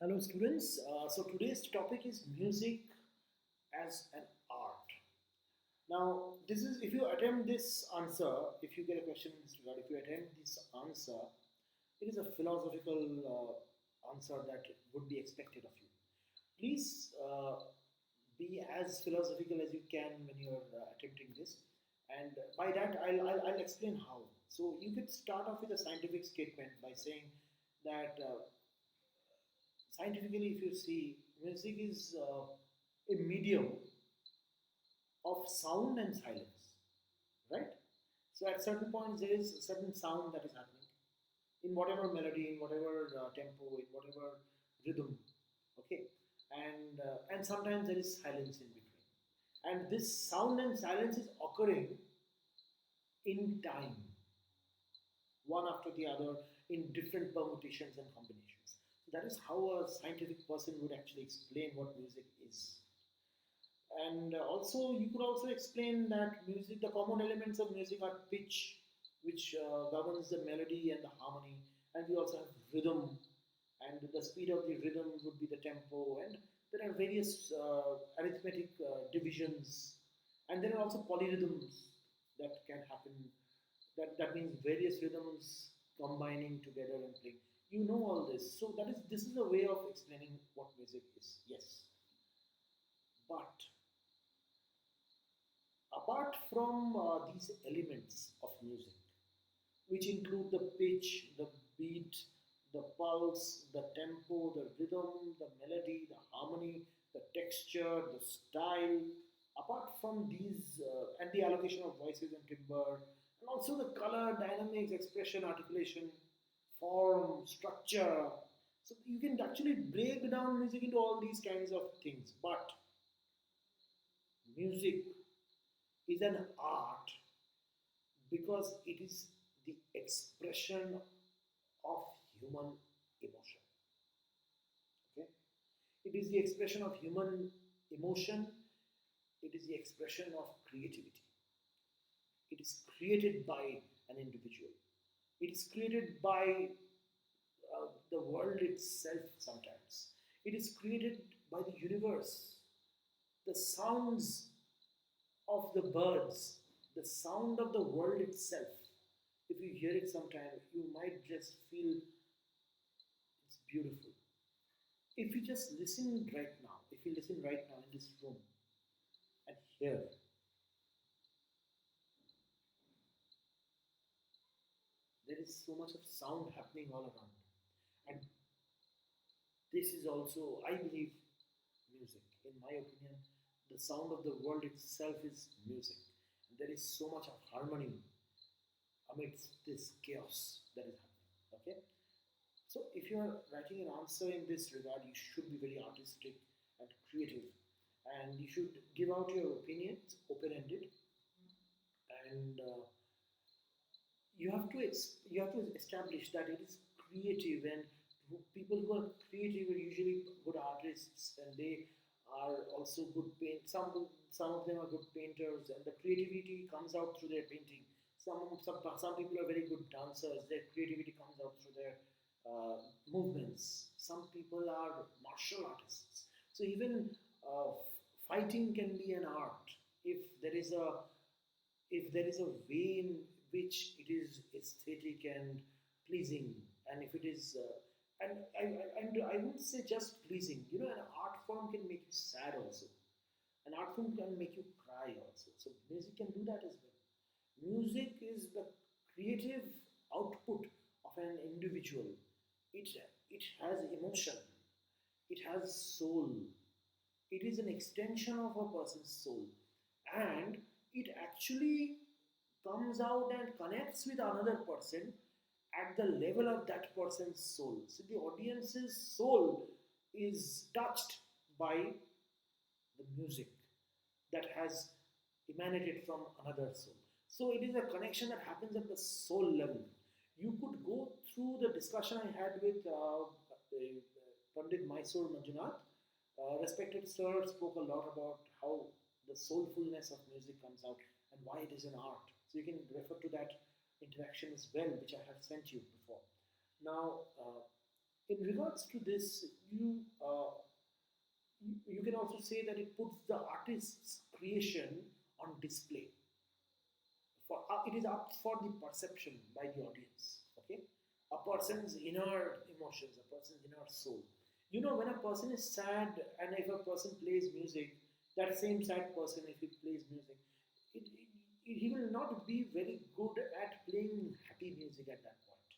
Hello, students. So today's topic is music as an art. Now, this is if you attempt this answer, if you get a question in this regard, if you attempt this answer, it is a philosophical answer that would be expected of you. Please be as philosophical as you can when you are attempting this, and by that I'll explain how. So you could start off with a scientific statement by saying that scientifically, if you see, music is a medium of sound and silence, right? So at certain points, there is a certain sound that is happening in whatever melody, in whatever tempo, in whatever rhythm, okay, and sometimes there is silence in between, and this sound and silence is occurring in time, one after the other, in different permutations and combinations. So that is how a scientific person would actually explain what music is. And also, you could also explain that music, the common elements of music are pitch, which governs the melody and the harmony, and we also have rhythm, and the speed of the rhythm would be the tempo, and there are various arithmetic divisions, and there are also polyrhythms that can happen. That means various rhythms combining together and playing. You know all this, so this is a way of explaining what music is. Yes, but apart from these elements of music, which include the pitch, the beat, the pulse, the tempo, the rhythm, the melody, the harmony, the texture, the style, apart from these, and the allocation of voices and timbre, and also the color, dynamics, expression, articulation, form, structure. So you can actually break down music into all these kinds of things. But music is an art because it is the expression of human emotion. Okay, it is the expression of human emotion. It is the expression of creativity. It is created by an individual. It is created by the world itself. Sometimes it is created by the universe. The sounds of the birds, the sound of the world itself. If you hear it sometime, you might just feel it's beautiful. If you just listen right now, if you listen right now in this room and hear, there is so much of sound happening all around. And this is also, I believe, music. In my opinion, the sound of the world itself is music. And there is so much of harmony amidst this chaos that is happening. Okay? So if you are writing an answer in this regard, you should be very artistic and creative, and you should give out your opinions open-ended, and you have to establish that it is creative, and people who are creative are usually good artists, and they are also good paint. Some of them are good painters, and the creativity comes out through their painting. Some people are very good dancers. Their creativity comes out through their uh, movements. Some people are martial artists. So even fighting can be an art if there is a way in which it is aesthetic and pleasing, and if it is and I wouldn't say just pleasing. You know, an art form can make you sad also. An art form can make you cry also. So music can do that as well. Music is the creative output of an individual. It has emotion. It has soul. It is an extension of a person's soul, and it actually comes out and connects with another person at the level of that person's soul. So the audience's soul is touched by the music that has emanated from another soul. So it is a connection that happens at the soul level. You could go through the discussion I had with Pandit Mysore Manjunath. Respected sir spoke a lot about how the soulfulness of music comes out and why it is an art. So you can refer to that interaction as well, which I have sent you before. Now, In regards to this, you can also say that it puts the artist's creation on display. It is up for the perception by the audience. Okay, a person's inner emotions, a person's inner soul. When a person is sad, and if a person plays music, that same sad person, if he plays music, it, he will not be very good at playing happy music at that point.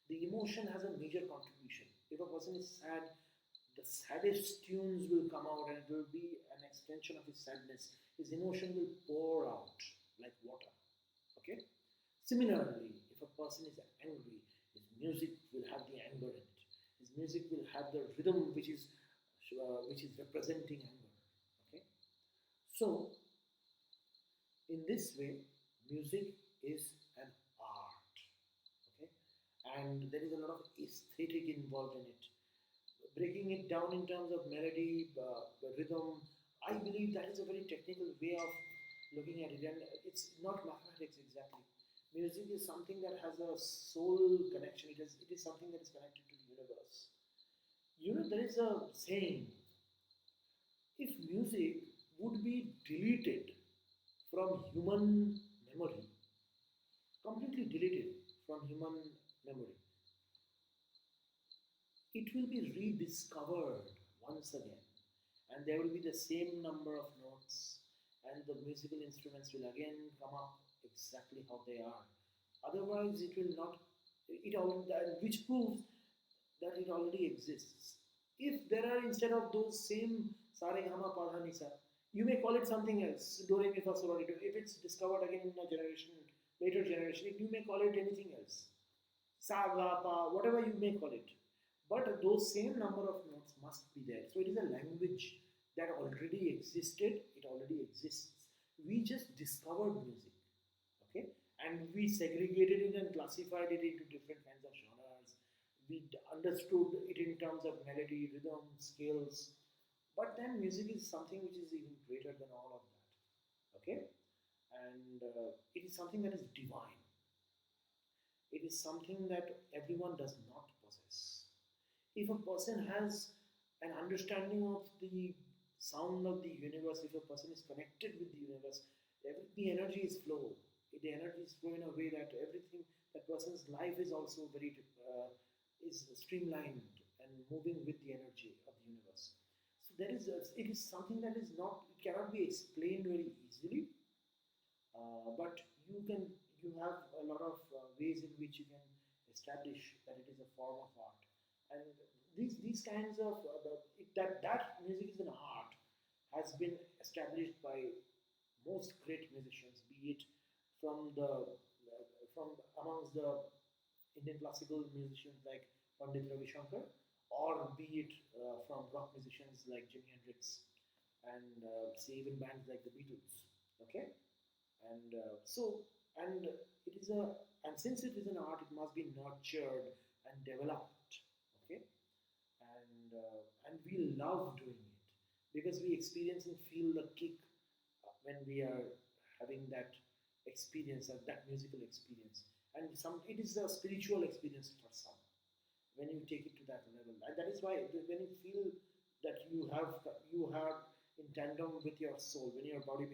The emotion has a major contribution. If a person is sad, the saddest tunes will come out, and it will be an extension of his sadness. His emotion will pour out like water. Okay. Similarly, if a person is angry, his music will have the anger in it. His music will have the rhythm which is representing anger. Okay. So in this way, music is an art. Okay, and there is a lot of aesthetic involved in it. Breaking it down in terms of melody, the rhythm, I believe that is a very technical way of looking at it, and it's not mathematics exactly. Music is something that has a soul connection. It is something that is connected to the universe. There is a saying: if music would be deleted from human memory, completely deleted from human memory, it will be rediscovered once again, and there will be the same number of notes, and the musical instruments will again come up exactly how they are. Otherwise, it will not. It all which proves that it already exists. If there are, instead of those same sare gama padha nisa, you may call it something else. Do re mi fa sol la ti do. If it's discovered again in a generation, later generation, you may call it anything else. Saga, pa, whatever you may call it. But those same number of notes must be there. So it is a language that already existed, it already exists. We just discovered music, okay? And we segregated it and classified it into different kinds of genres. We understood it in terms of melody, rhythm, scales. But then music is something which is even greater than all of that, okay? And it is something that is divine. It is something that everyone does not possess. If a person has an understanding of the sound of the universe, if a person is connected with the universe, the energy is flow. The energy is flow in a way that everything, that person's life is also very is streamlined and moving with the energy of the universe. So it is something that is not, it cannot be explained very easily, but you have a lot of ways in which you can establish that it is a form of art, and these kinds of that music is an art has been established by most great musicians, be it from the from amongst the Indian classical musicians like Pandit Ravi Shankar, or be it from rock musicians like Jimi Hendrix, and say even bands like the Beatles. Okay, and and it is a and since it is an art, it must be nurtured and developed. Okay, and we love doing it because we experience and feel the kick when we are having that experience, that musical experience, and some it is a spiritual experience for some when you take it to that level, and that is why when you feel that you have in tandem with your soul, when your body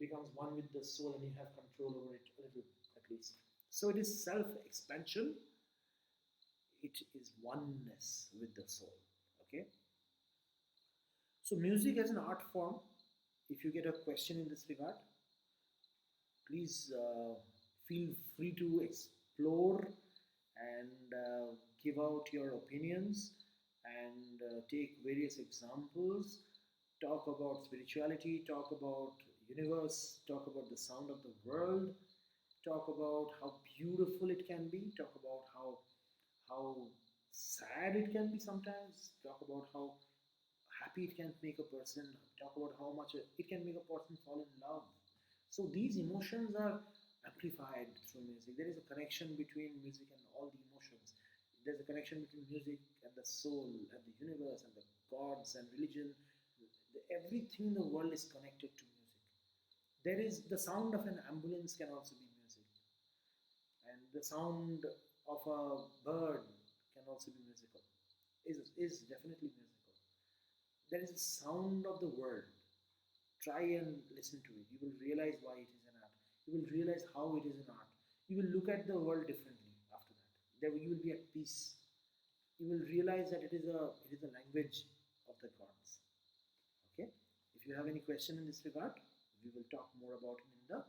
becomes one with the soul, and you have control over it a little at least. So it is self expansion, it is oneness with the soul. Okay, so music as an art form, if you get a question in this regard, please feel free to explore and give out your opinions, and take various examples, talk about spirituality, talk about universe, talk about the sound of the world, talk about how beautiful it can be, talk about how sad it can be sometimes, talk about how happy it can make a person, talk about how much it can make a person fall in love. So these emotions are amplified through music. There is a connection between music and all the emotions. There's a connection between music and the soul and the universe and the gods and religion. Everything in the world is connected to music. There is the sound of an ambulance can also be music, and the sound of a bird can also be musical. is definitely musical. There is a sound of the world. Try and listen to it. You will realize why it is an art. You will realize how it is an art. You will look at the world differently after that. There you will be at peace. You will realize that it is a language of the gods. Okay. If you have any question in this regard, we will talk more about it in the